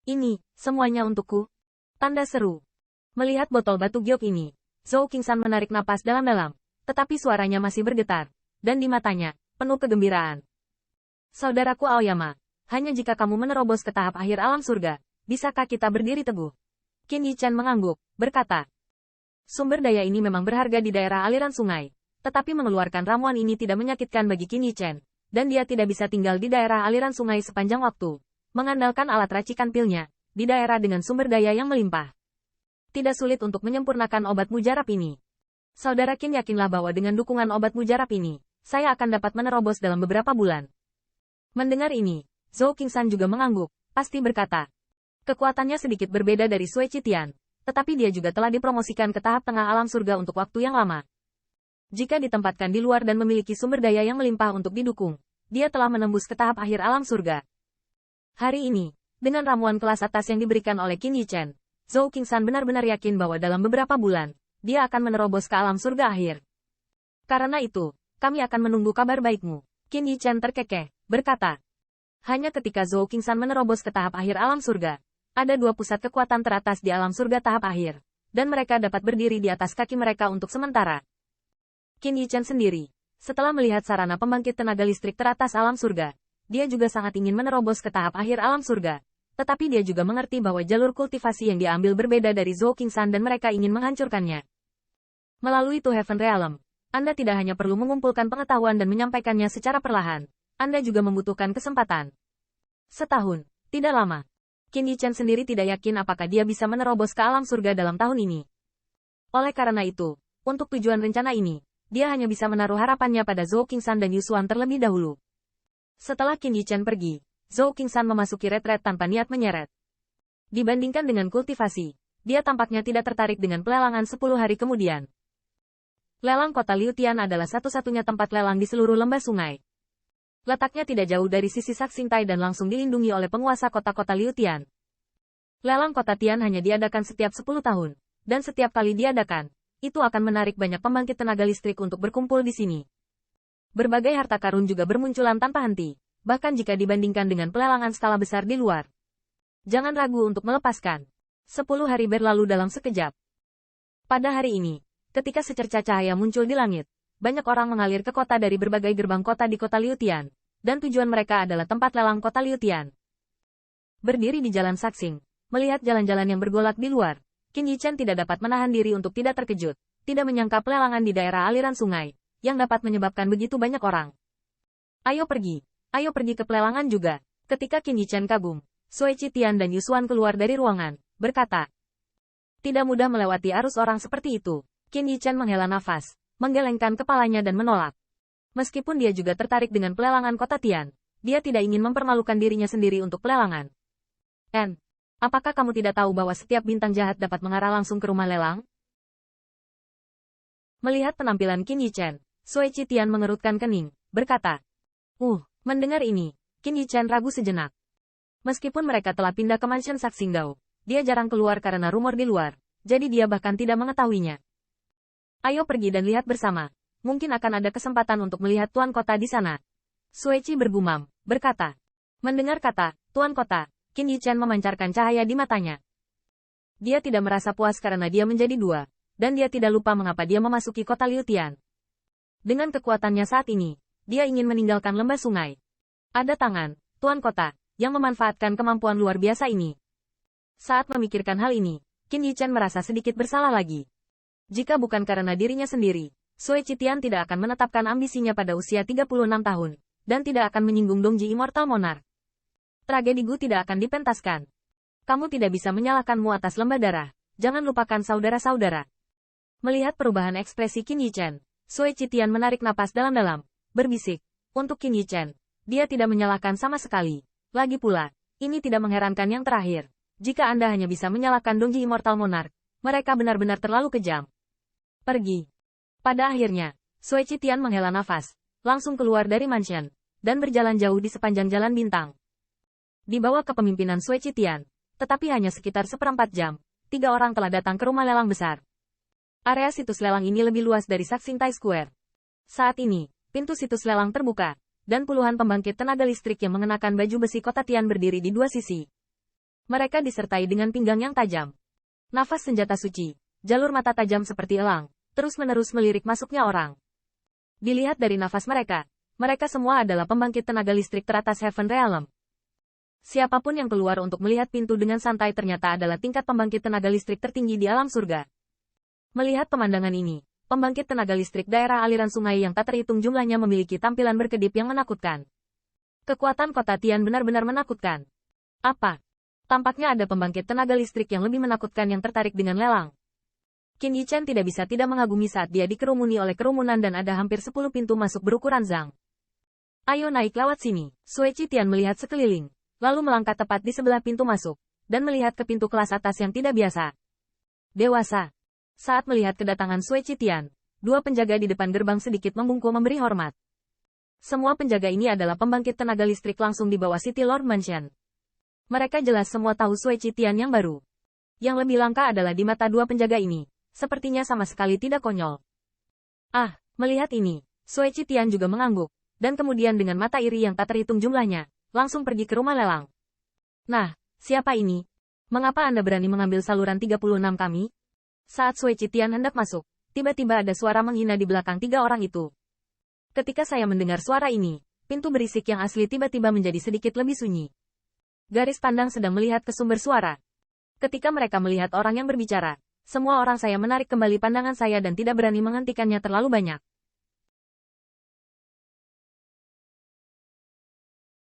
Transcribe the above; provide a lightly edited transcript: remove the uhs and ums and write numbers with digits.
Ini, semuanya untukku. Tanda seru. Melihat botol batu giok ini, Zhou Qingsan menarik napas dalam-dalam, tetapi suaranya masih bergetar, dan di matanya, penuh kegembiraan. Saudaraku Aoyama, hanya jika kamu menerobos ke tahap akhir alam surga, bisakah kita berdiri teguh? Qin Yichan mengangguk, berkata. Sumber daya ini memang berharga di daerah aliran sungai, tetapi mengeluarkan ramuan ini tidak menyakitkan bagi Qin Yichan, dan dia tidak bisa tinggal di daerah aliran sungai sepanjang waktu. Mengandalkan alat racikan pilnya, di daerah dengan sumber daya yang melimpah. Tidak sulit untuk menyempurnakan obat mujarab ini. Saudara Qin yakinlah bahwa dengan dukungan obat mujarab ini, saya akan dapat menerobos dalam beberapa bulan. Mendengar ini, Zhou Qingsan juga mengangguk, pasti berkata. Kekuatannya sedikit berbeda dari Sui Qitian, tetapi dia juga telah dipromosikan ke tahap tengah alam surga untuk waktu yang lama. Jika ditempatkan di luar dan memiliki sumber daya yang melimpah untuk didukung, dia telah menembus ke tahap akhir alam surga. Hari ini, dengan ramuan kelas atas yang diberikan oleh Qin Yichan, Zhou Qingsan benar-benar yakin bahwa dalam beberapa bulan, dia akan menerobos ke alam surga akhir. Karena itu, kami akan menunggu kabar baikmu. Qin Yichan terkekeh, berkata. Hanya ketika Zhou Qingsan menerobos ke tahap akhir alam surga, ada dua pusat kekuatan teratas di alam surga tahap akhir, dan mereka dapat berdiri di atas kaki mereka untuk sementara. Qin Yichan sendiri, setelah melihat sarana pembangkit tenaga listrik teratas alam surga, dia juga sangat ingin menerobos ke tahap akhir alam surga. Tetapi dia juga mengerti bahwa jalur kultivasi yang diambil berbeda dari Zhou Qingsan dan mereka ingin menghancurkannya. Melalui To Heaven Realm, Anda tidak hanya perlu mengumpulkan pengetahuan dan menyampaikannya secara perlahan, Anda juga membutuhkan kesempatan. Setahun, tidak lama. Qin Yichan sendiri tidak yakin apakah dia bisa menerobos ke alam surga dalam tahun ini. Oleh karena itu, untuk tujuan rencana ini, dia hanya bisa menaruh harapannya pada Zhou Qingsan dan Yusuan terlebih dahulu. Setelah Qin Yichan pergi, Zhou Qingsan memasuki retret tanpa niat menyeret. Dibandingkan dengan kultivasi, dia tampaknya tidak tertarik dengan pelelangan 10 hari kemudian. Lelang kota Liutian adalah satu-satunya tempat lelang di seluruh lembah sungai. Letaknya tidak jauh dari sisi Saksingtai dan langsung dilindungi oleh penguasa kota-kota Liutian. Lelang kota Tian hanya diadakan setiap 10 tahun, dan setiap kali diadakan, itu akan menarik banyak pembangkit tenaga listrik untuk berkumpul di sini. Berbagai harta karun juga bermunculan tanpa henti, bahkan jika dibandingkan dengan pelelangan skala besar di luar. Jangan ragu untuk melepaskan. 10 hari berlalu dalam sekejap. Pada hari ini, ketika secerca cahaya muncul di langit, banyak orang mengalir ke kota dari berbagai gerbang kota di kota Liutian, dan tujuan mereka adalah tempat lelang kota Liutian. Berdiri di jalan Saksing, melihat jalan-jalan yang bergolak di luar, Qin Yichan tidak dapat menahan diri untuk tidak terkejut, tidak menyangka pelelangan di daerah aliran sungai, yang dapat menyebabkan begitu banyak orang. Ayo pergi ke pelelangan juga. Ketika Qin Yichan kagum, Sui Qitian dan Yusuan keluar dari ruangan, berkata. Tidak mudah melewati arus orang seperti itu. Qin Yichan menghela nafas, menggelengkan kepalanya dan menolak. Meskipun dia juga tertarik dengan pelelangan kota Tian, dia tidak ingin mempermalukan dirinya sendiri untuk pelelangan. Apakah kamu tidak tahu bahwa setiap bintang jahat dapat mengarah langsung ke rumah lelang? Melihat penampilan Qin Yichan, Sui Qitian mengerutkan kening, berkata. Mendengar ini, Qin Yichan ragu sejenak. Meskipun mereka telah pindah ke mansion Saksingdao, dia jarang keluar karena rumor di luar, jadi dia bahkan tidak mengetahuinya. Ayo pergi dan lihat bersama. Mungkin akan ada kesempatan untuk melihat tuan kota di sana. Sui Qi bergumam, berkata. Mendengar kata, tuan kota, Qin Yichan memancarkan cahaya di matanya. Dia tidak merasa puas karena dia menjadi dua, dan dia tidak lupa mengapa dia memasuki kota Liutian. Dengan kekuatannya saat ini, dia ingin meninggalkan lembah sungai. Ada tangan, tuan kota, yang memanfaatkan kemampuan luar biasa ini. Saat memikirkan hal ini, Qin Yichan merasa sedikit bersalah lagi. Jika bukan karena dirinya sendiri, Sui Qitian tidak akan menetapkan ambisinya pada usia 36 tahun, dan tidak akan menyinggung Dongji Immortal Monarch. Tragedi Gu tidak akan dipentaskan. Kamu tidak bisa menyalahkanmu atas lembah darah, jangan lupakan saudara-saudara. Melihat perubahan ekspresi Qin Yichan, Sui Qitian menarik napas dalam-dalam, berbisik. Untuk Qin Yichan, dia tidak menyalahkan sama sekali. Lagi pula, ini tidak mengherankan yang terakhir. Jika Anda hanya bisa menyalahkan Dongji Immortal Monarch, mereka benar-benar terlalu kejam. Pergi. Pada akhirnya, Sui Qitian menghela nafas, langsung keluar dari mansion, dan berjalan jauh di sepanjang jalan bintang. Di bawah kepemimpinan Sui Qitian, tetapi hanya sekitar seperempat jam, 3 orang telah datang ke rumah lelang besar. Area situs lelang ini lebih luas dari Saksingtai Square. Saat ini, pintu situs lelang terbuka, dan puluhan pembangkit tenaga listrik yang mengenakan baju besi kota Tian berdiri di dua sisi. Mereka disertai dengan pinggang yang tajam. Nafas senjata suci, jalur mata tajam seperti elang, terus-menerus melirik masuknya orang. Dilihat dari nafas mereka, mereka semua adalah pembangkit tenaga listrik teratas Heaven Realm. Siapapun yang keluar untuk melihat pintu dengan santai ternyata adalah tingkat pembangkit tenaga listrik tertinggi di alam surga. Melihat pemandangan ini, pembangkit tenaga listrik daerah aliran sungai yang tak terhitung jumlahnya memiliki tampilan berkedip yang menakutkan. Kekuatan kota Tian benar-benar menakutkan. Apa? Tampaknya ada pembangkit tenaga listrik yang lebih menakutkan yang tertarik dengan lelang. Qin Yichen tidak bisa tidak mengagumi saat dia dikerumuni oleh kerumunan dan ada hampir 10 pintu masuk berukuran zang. Ayo naik lewat sini. Sui Qitian melihat sekeliling, lalu melangkah tepat di sebelah pintu masuk, dan melihat ke pintu kelas atas yang tidak biasa. Dewasa. Saat melihat kedatangan Sui Qitian, dua penjaga di depan gerbang sedikit membungkuk memberi hormat. Semua penjaga ini adalah pembangkit tenaga listrik langsung di bawah City Lord Mansion. Mereka jelas semua tahu Sui Qitian yang baru. Yang lebih langka adalah di mata dua penjaga ini, sepertinya sama sekali tidak konyol. Ah, melihat ini, Sui Qitian juga mengangguk, dan kemudian dengan mata iri yang tak terhitung jumlahnya, langsung pergi ke rumah lelang. Nah, siapa ini? Mengapa Anda berani mengambil saluran 36 kami? Saat Sui Qitian hendak masuk, tiba-tiba ada suara menghina di belakang tiga orang itu. Ketika saya mendengar suara ini, pintu berisik yang asli tiba-tiba menjadi sedikit lebih sunyi. Garis pandang sedang melihat ke sumber suara. Ketika mereka melihat orang yang berbicara, semua orang saya menarik kembali pandangan saya dan tidak berani menghentikannya terlalu banyak.